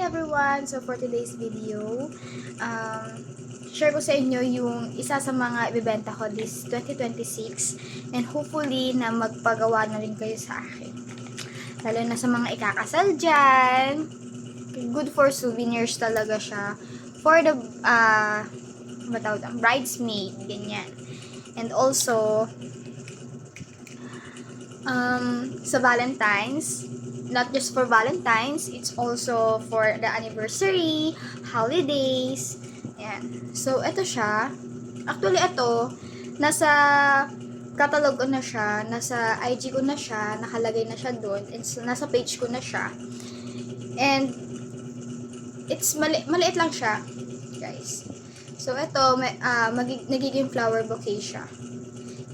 everyone! So for today's video, share ko sa inyo yung isa sa mga ibibenta ko this 2026 and hopefully na magpagawa na rin kayo sa akin. Lalo na sa mga ikakasal dyan. Good for souvenirs talaga siya. For the bridesmaid, ganyan. And also, sa Valentine's, not just for Valentine's, it's also for the anniversary, holidays, yan. So, ito siya. Actually, ito, nasa catalog ko na siya, nasa IG ko na siya, nakalagay na siya doon, and nasa page ko na siya. And, it's maliit lang siya, guys. So, ito, nagiging flower bouquet siya.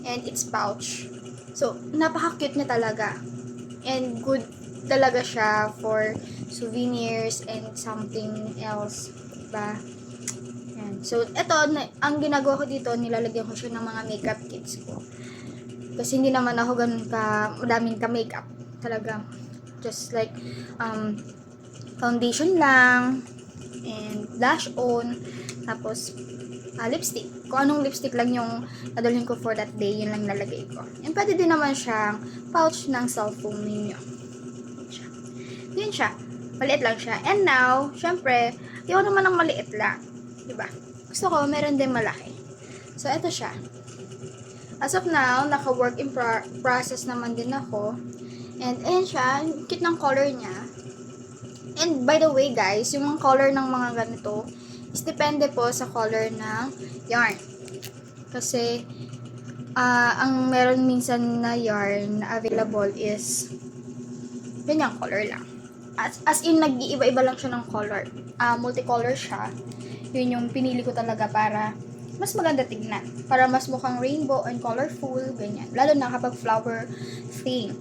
And it's pouch. So, napaka-cute niya talaga. And good talaga siya for souvenirs and something else. Diba? Yan. So, ito, ang ginagawa ko dito, nilalagyan ko siya ng mga makeup kits ko. Kasi hindi naman ako ganun madaming ka-makeup. Talaga. Just like, foundation lang, and blush on, tapos, lipstick. Kung anong lipstick lang yung nadalhin ko for that day, yun lang nalagay ko. And pwede din naman siyang pouch ng cellphone ninyo. Yun siya. Maliit lang siya. And now, syempre, yun naman ang maliit lang. Diba? Gusto ko, meron din malaki. So, ito siya. As of now, naka-work in process naman din ako. And, ayan siya. Cute ng color niya. And, by the way, guys, yung color ng mga ganito, is depende po sa color ng yarn. Kasi, ang meron minsan na yarn na available is ganyang color lang. As in, nag-iiba-iba lang siya ng color. Multicolor siya. Yun yung pinili ko talaga para mas maganda tignan. Para mas mukhang rainbow and colorful, ganyan. Lalo na kapag flower theme.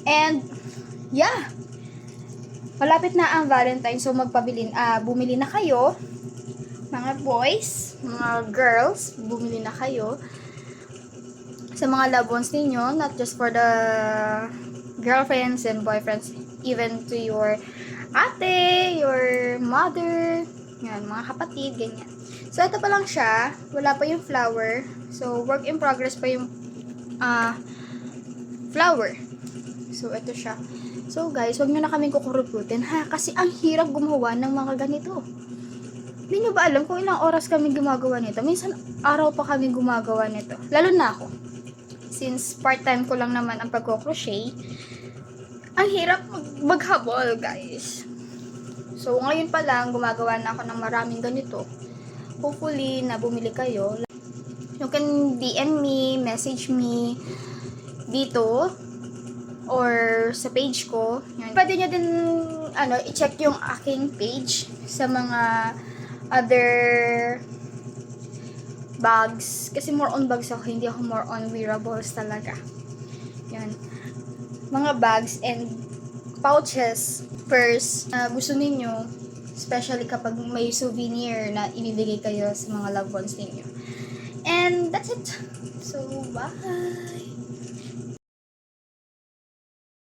And, yeah. Malapit na ang Valentine, so bumili na kayo. Mga boys, mga girls, bumili na kayo sa mga loved ones ninyo, not just for the girlfriends and boyfriends, even to your ate, your mother, yan, mga kapatid, ganyan. So, ito pa lang siya, wala pa yung flower, so, work in progress pa yung flower. So, ito siya. So, guys, wag nyo na kaming kukuruputin, ha, kasi ang hirap gumawa ng mga ganito. Hindi nyo ba alam kung ilang oras kami gumagawa nito? Minsan, araw pa kami gumagawa nito. Lalo na ako. Since part-time ko lang naman ang pagko-crochet, ang hirap maghabol, guys. So, ngayon pa lang, gumagawa na ako ng maraming ganito. Hopefully, na bumili kayo. You can DM me, message me dito, or sa page ko. Yan. Pwede nyo din, i-check yung aking page sa mga other bags. Kasi more on bags ako, hindi ako more on wearables talaga. Yan. Mga bags and pouches, purse, gusto ninyo, especially kapag may souvenir na ibibigay kayo sa mga loved ones ninyo. And that's it. So, bye!